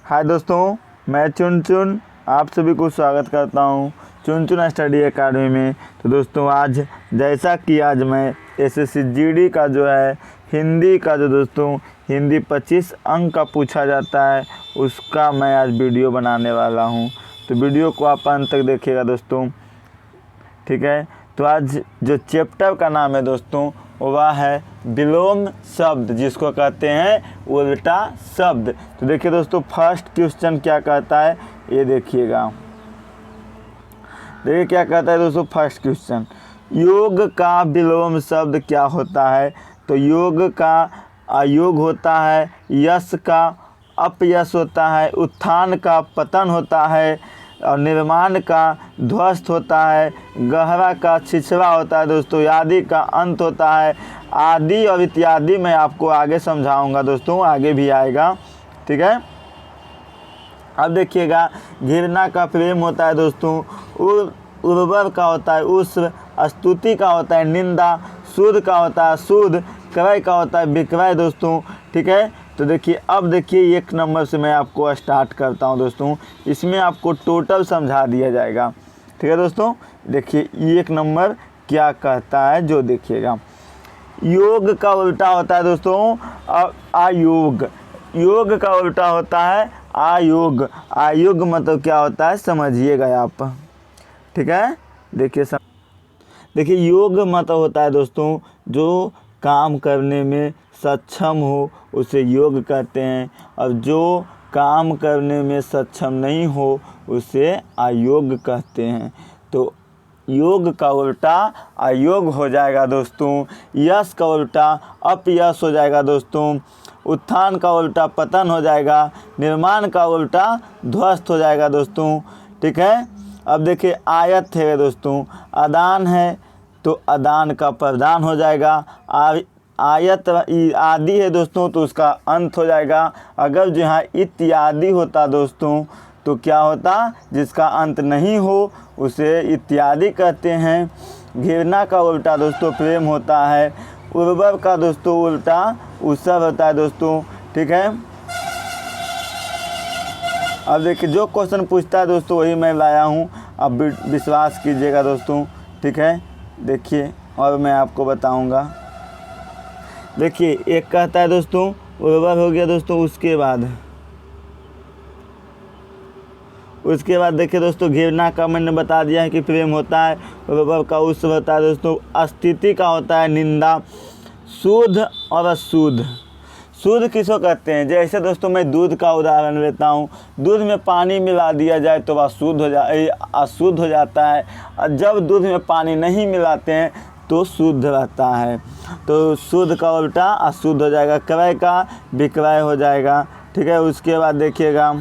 हाय दोस्तों, मैं चुन चुन आप सभी को स्वागत करता हूं चुन चुन स्टडी एकेडमी में। तो दोस्तों आज जैसा कि आज मैं एसएससी जीडी का जो है हिंदी का जो दोस्तों हिंदी 25 अंक का पूछा जाता है उसका मैं आज वीडियो बनाने वाला हूं। तो वीडियो को आप अंत तक देखिएगा दोस्तों, ठीक है। तो आज जो चैप्टर का नाम है दोस्तों वह है विलोम शब्द, जिसको कहते हैं उल्टा शब्द। तो देखिए दोस्तों फर्स्ट क्वेश्चन क्या कहता है ये देखिएगा। देखिए क्या कहता है दोस्तों फर्स्ट क्वेश्चन, योग का विलोम शब्द क्या होता है। तो योग का अयोग होता है, यश का अपयश होता है, उत्थान का पतन होता है और निर्माण का ध्वस्त होता है, गहरा का छिछड़ा होता है दोस्तों, आदि का अंत होता है। आदि और इत्यादि मैं आपको आगे समझाऊंगा दोस्तों, आगे भी आएगा, ठीक है। अब देखिएगा घृणा का प्रेम होता है दोस्तों, उर्वर का होता है उस्र, स्तुति का होता है निंदा, शुद्ध का होता है शुद्ध, क्रय का होता है विक्रय दोस्तों, ठीक है। तो देखिए अब देखिए 1 नंबर से मैं आपको स्टार्ट करता हूं दोस्तों, इसमें आपको टोटल समझा दिया जाएगा, ठीक है दोस्तों। देखिए 1 नंबर क्या कहता है जो देखिएगा। योग का उल्टा होता है दोस्तों अयोग, योग का उल्टा होता है अयोग। अयोग मतलब क्या होता है समझिएगा आप, ठीक है। देखिए योग मतलब होता है दोस्तों जो काम करने में सक्षम हो उसे योग कहते हैं, और जो काम करने में सक्षम नहीं हो उसे अयोग कहते हैं। तो योग का उल्टा अयोग हो जाएगा दोस्तों, यश का उल्टा अपयश हो जाएगा दोस्तों, उत्थान का उल्टा पतन हो जाएगा, निर्माण का उल्टा ध्वस्त हो जाएगा दोस्तों, ठीक है। अब देखिए आयत है दोस्तों, अदान है तो अदान का प्रदान हो जाएगा, आयत आदि है दोस्तों तो उसका अंत हो जाएगा। अगर जहाँ इत्यादि होता दोस्तों तो क्या होता, जिसका अंत नहीं हो उसे इत्यादि कहते हैं। घृणा का उल्टा दोस्तों प्रेम होता है, उर्वर का दोस्तों उल्टा उसर होता है दोस्तों, ठीक है। अब देखिए जो क्वेश्चन पूछता है दोस्तों वही मैं लाया हूँ, अब विश्वास कीजिएगा दोस्तों, ठीक है। देखिए और मैं आपको बताऊँगा। देखिए एक कहता है दोस्तों उर्वर हो गया दोस्तों, उसके बाद देखिए दोस्तों घृणा का मैंने बता दिया है कि प्रेम होता है, उर्वर का उस होता है दोस्तों, स्थिति का होता है निंदा, शुद्ध और अशुद्ध। शुद्ध किसको कहते हैं, जैसे दोस्तों मैं दूध का उदाहरण लेता हूँ, दूध में पानी मिला दिया जाए तो वह अशुद्ध हो जाता है, और जब दूध में पानी नहीं मिलाते हैं तो शुद्ध रहता है। तो शुद्ध का उल्टा अशुद्ध हो जाएगा, क्रय का विक्रय हो जाएगा, ठीक है। उसके बाद देखिएगा,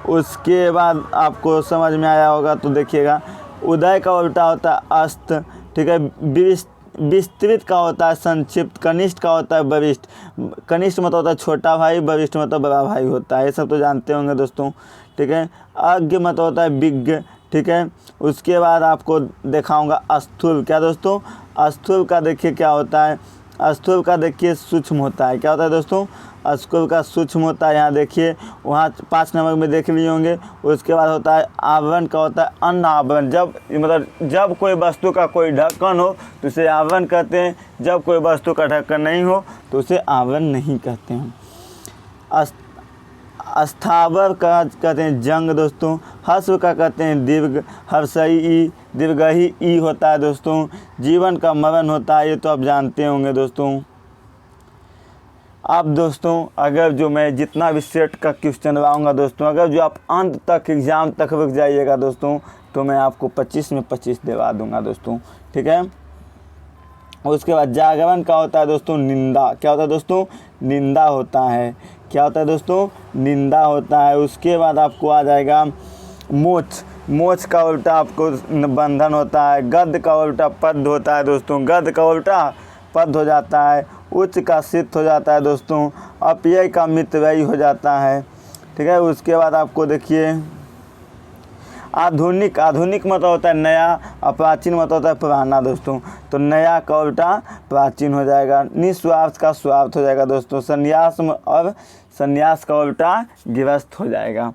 उसके बाद आपको समझ में आया होगा तो देखिएगा उदय का उल्टा होता है अस्त, ठीक है। विस्तृत का होता है संक्षिप्त, कनिष्ठ का होता है वरिष्ठ, कनिष्ठ मतलब होता है छोटा भाई, वरिष्ठ मतलब बड़ा भाई होता है, ये सब तो जानते होंगे दोस्तों, ठीक है। अज्ञ मतलब होता है विज्ञ, ठीक है। उसके बाद आपको दिखाऊंगा स्थूल, क्या दोस्तों स्थूल का देखिए क्या होता है, स्थूल का देखिए सूक्ष्म होता है, क्या होता है दोस्तों स्थूल का सूक्ष्म होता है, यहाँ देखिए वहाँ 5 नंबर में देख लिए होंगे। उसके बाद होता है आवरण का होता है अन्न आवरण, जब कोई वस्तु का कोई ढक्कन हो तो उसे आवरण कहते हैं, जब कोई वस्तु का ढक्कन नहीं हो तो उसे आवरण नहीं कहते हैं। स्थावर का कहते हैं जंग दोस्तों, हस्व का कहते हैं दीर्घ, हर्षई ई, दीर्घही ई होता है दोस्तों, जीवन का मरण होता है, ये तो आप जानते होंगे दोस्तों। अब दोस्तों अगर जो मैं जितना भी सेट का क्वेश्चन लाऊंगा दोस्तों, अगर जो आप अंत तक एग्ज़ाम तक रुक जाइएगा दोस्तों तो मैं आपको 25 में 25 दिलवा दूंगा दोस्तों, ठीक है। उसके बाद जागरण का होता है दोस्तों निंदा, क्या होता है दोस्तों निंदा होता है, क्या होता है दोस्तों निंदा होता है। उसके बाद आपको आ जाएगा मोक्ष, मोक्ष का उल्टा आपको बंधन होता है, गद्य का उल्टा पद होता है दोस्तों, गद्य का उल्टा पद हो जाता है, उच्च का सिद्ध हो जाता है दोस्तों, अपयय का मितव्ययी हो जाता है, ठीक है। उसके बाद आपको देखिए आधुनिक, आधुनिक मतलब होता है नया और प्राचीन मतलब होता है पुराना दोस्तों। तो नया का उल्टा प्राचीन हो जाएगा। निस्वार्थ का स्वार्थ हो जाएगा दोस्तों। संन्यास और संन्यास का उल्टा गृहस्थ हो जाएगा।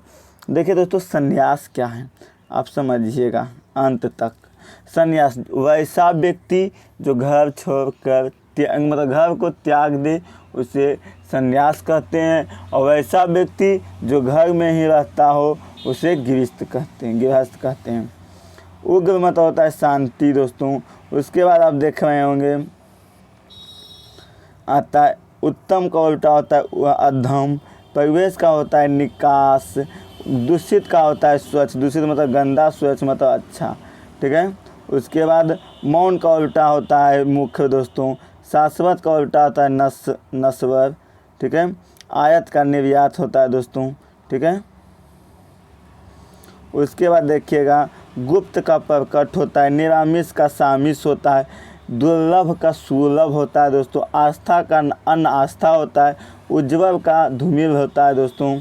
देखिए दोस्तों संन्यास क्या है आप समझिएगा अंत तक। संन्यास वैसा व्यक्ति जो घर छोड़कर मतलब घर को त्याग दे उसे संन्यास कहते हैं, और वैसा व्यक्ति जो घर में ही रहता हो उसे गृहस्थ कहते हैं। उग्र मतलब होता है शांति दोस्तों। उसके बाद आप देख रहे होंगे आता है उत्तम का उल्टा होता है अधम। परिवेश का होता है निकास। दूषित का होता है स्वच्छ। दूषित मतलब गंदा, स्वच्छ मतलब अच्छा, ठीक है। उसके बाद मौन का उल्टा होता है मुख्य दोस्तों। शाश्वत का उल्टा होता है नश्वर, ठीक है। आयत का निर्यात होता है दोस्तों, ठीक है। उसके बाद देखिएगा गुप्त का प्रकट होता है। निरामिष का सामिष होता है। दुर्लभ का सुलभ होता है दोस्तों। आस्था का अनास्था होता है। उज्ज्वल का धूमिल होता है दोस्तों।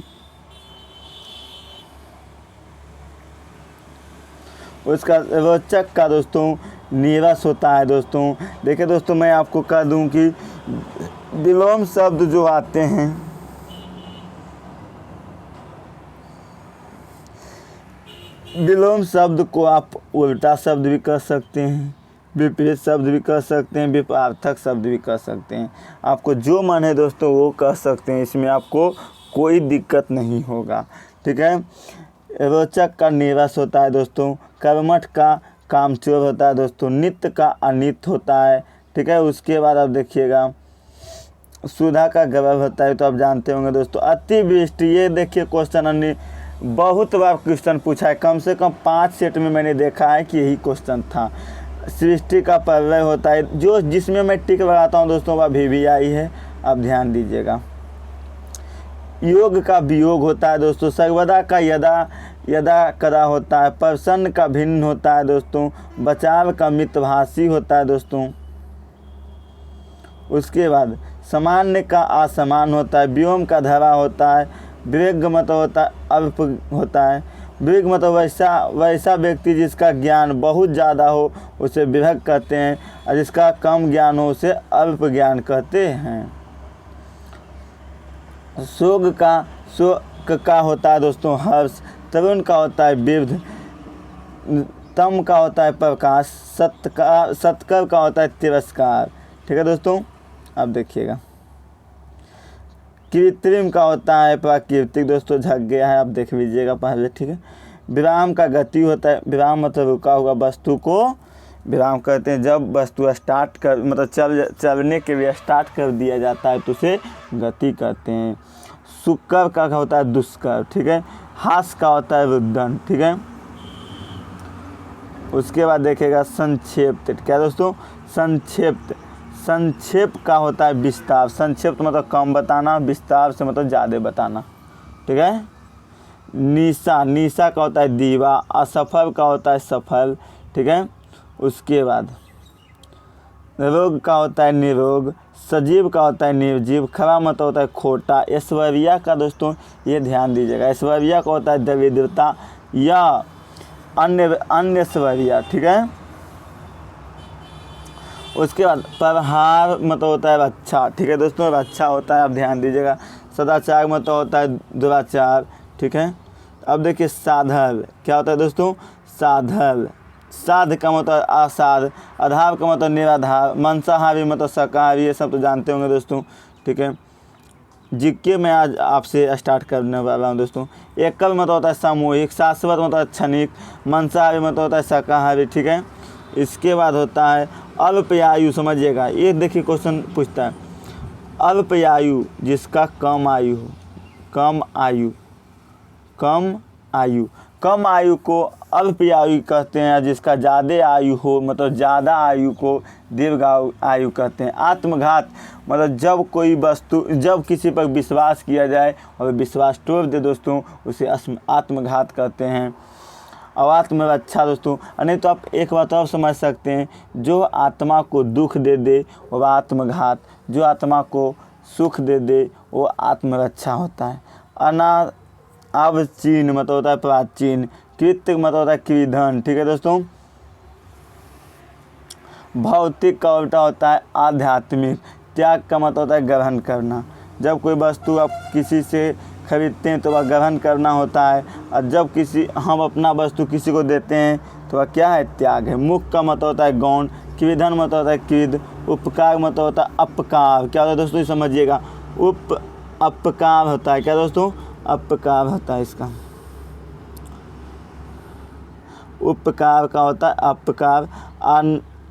उसका रोचक का दोस्तों नीरस होता है दोस्तों। देखिए दोस्तों मैं आपको कह दूं कि विलोम शब्द जो आते हैं विलोम शब्द को आप उल्टा शब्द भी कह सकते हैं, विपरीत शब्द भी कह सकते हैं, विपरीतार्थक शब्द भी कह सकते हैं। आपको जो मन है दोस्तों वो कह सकते हैं, इसमें आपको कोई दिक्कत नहीं होगा, ठीक है। रोचक का नीरस होता है दोस्तों। कर्मठ का कामचोर होता है दोस्तों। नित्य का अनित होता है, ठीक है। उसके बाद आप देखिएगा सुधा का गर्भ होता है, तो आप जानते होंगे दोस्तों। अतिवृष्टि, ये देखिए क्वेश्चन बहुत बार क्वेश्चन पूछा है, कम से कम 5 सेट में मैंने देखा है कि यही क्वेश्चन था। सृष्टि का प्रलय होता है, जो जिसमें मैं टिक लगाता हूँ दोस्तों वह VVI है, आप ध्यान दीजिएगा। योग का वियोग होता है दोस्तों। सर्वदा का यदा कदा होता है। प्रसन्न का भिन्न होता है दोस्तों। बचाव का मितभाषी होता है दोस्तों। उसके बाद सामान्य का असमान होता है। व्योम का धरा होता है। वेग मतलब होता है अल्प होता है। वेग मतलब वैसा व्यक्ति जिसका ज्ञान बहुत ज़्यादा हो उसे विवेक कहते हैं, और जिसका कम ज्ञान हो उसे अल्प ज्ञान कहते हैं। शोक का होता है दोस्तों हर्ष। तरुण का होता है वृद्ध। तम का होता है प्रकाश। सत्कर का होता है तिरस्कार, ठीक है दोस्तों। अब देखिएगा कृत्रिम का होता है प्राकृतिक दोस्तों, झक गया है, आप देख लीजिएगा पहले, ठीक है। विराम का गति होता है। विराम मतलब रुका हुआ वस्तु को विराम कहते हैं। जब वस्तु स्टार्ट कर मतलब चलने के लिए स्टार्ट कर दिया जाता है तो उसे गति कहते हैं। सुकर का होता है दुष्कर, ठीक है। हास का होता है रुदन, ठीक है। उसके बाद देखेगा संक्षेप्त, क्या दोस्तों, संक्षेप का होता है विस्तार। संक्षेप मतलब कम बताना, विस्तार से मतलब ज़्यादा बताना, ठीक है। निशा का होता है दीवा। असफल का होता है सफल, ठीक है। उसके बाद रोग का होता है निरोग। सजीव का होता है निर्जीव। खरा मतलब होता है खोटा। ऐश्वर्या का दोस्तों ये ध्यान दीजिएगा, ऐश्वर्या का होता है दरिद्रता या अन्य ऐश्वर्या, ठीक है। उसके बाद प्रहार मतलब होता है अच्छा, ठीक है दोस्तों, अच्छा होता है, आप ध्यान दीजिएगा। सदाचार मतलब होता है दुराचार, ठीक है। अब देखिए साधर क्या होता है दोस्तों, साधर। साध का मतलब आसाध। आधार का मतलब निराधार। मांसाहारी मतलब शाकाहारी, ये सब तो जानते होंगे दोस्तों, ठीक है। जीके मैं आज आपसे स्टार्ट करने वाला हूँ दोस्तों। एकल मतलब होता है सामूहिक। शाश्वत मतलब है क्षणिक। मांसाहारी मतलब होता है शाकाहारी, ठीक है। इसके बाद होता है अल्पयायु, समझिएगा, ये देखिए क्वेश्चन पूछता है अल्पयायु जिसका कम आयु हो। कम आयु को अल्पयायु कहते हैं। जिसका ज़्यादा आयु हो मतलब ज़्यादा आयु को दीर्घ आयु कहते हैं। आत्मघात मतलब जब किसी पर विश्वास किया जाए और विश्वास तोड़ दे दोस्तों उसे आत्मघात कहते हैं। और आत्मरक्षा दोस्तों, नहीं तो आप एक बात और समझ सकते हैं, जो आत्मा को दुख दे दे वो आत्मघात, जो आत्मा को सुख दे दे वो आत्मरक्षा होता है। अवचीन मतलब होता है प्राचीन। कृत मतलब होता है क्रीधन, ठीक है दोस्तों। भौतिक का उल्टा होता है आध्यात्मिक। त्याग का मतलब होता है ग्रहण करना। जब कोई वस्तु आप किसी से खरीदते हैं तो वह ग्रहण करना होता है, और जब हम अपना वस्तु किसी को देते हैं तो वह क्या है, त्याग है। मुख का मतलब होता है गौण। क्रीधन मतलब होता है क्रीद। उपकार मतलब होता है अपकार। क्या होता है दोस्तों, समझिएगा, अपकार होता है, क्या दोस्तों, अपकार होता है इसका। उपकार का होता है अपकार।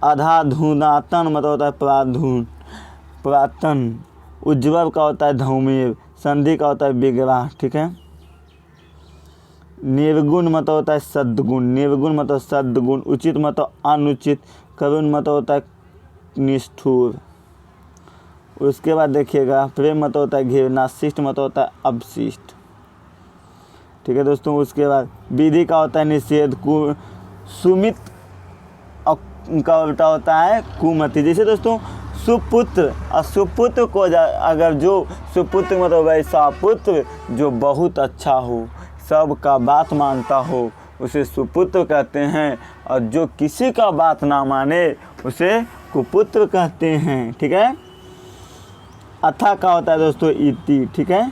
अधाधुनातन मतलब होता है पुरातन। उज्ज्वल का होता है धूमेव। संधि का होता है विग्रह, ठीक है। निर्गुण मतलब होता है सद्गुण। निर्गुण मतलब सद्गुण। उचित मतलब अनुचित। करुण मतलब होता है निष्ठुर। उसके बाद देखिएगा, प्रेम मतलब होता है घृणा। शिष्ट मतलब होता है अवशिष्ट, ठीक है दोस्तों। उसके बाद विधि का होता है निषेध। सुमित का उल्टा होता है कुमति। जैसे दोस्तों सुपुत्र, और सुपुत्र को अगर जो सुपुत्र मतलब वैसा पुत्र जो बहुत अच्छा हो, सबका बात मानता हो, उसे सुपुत्र कहते हैं। और जो किसी का बात ना माने उसे कुपुत्र कहते हैं, ठीक है। अथा का होता है दोस्तों इति, ठीक है।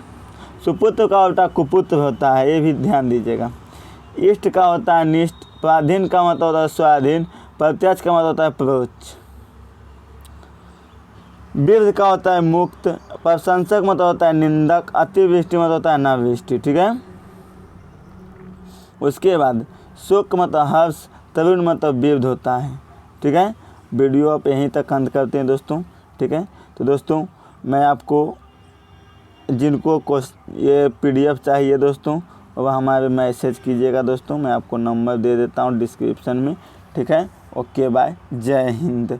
सुपुत्र का उल्टा कुपुत्र होता है, ये भी ध्यान दीजिएगा। इष्ट का होता है निष्ठ। पराधीन का मतलब होता है स्वाधीन। प्रत्यक्ष का मतलब होता है परोक्ष। वृद्ध का होता है मुक्त। प्रशंसक मतलब होता है निंदक। अतिवृष्टि मतलब होता है अनावृष्टि, ठीक है। उसके बाद शोक मतलब हर्ष। तरुण मतलब वृद्ध होता है, ठीक है। वीडियो आप यहीं तक अंत करते हैं दोस्तों, ठीक है। तो दोस्तों मैं आपको जिनको ये PDF चाहिए दोस्तों, वह हमारे मैसेज कीजिएगा दोस्तों। मैं आपको नंबर दे देता हूँ डिस्क्रिप्शन में, ठीक है। ओके बाय, जय हिंद।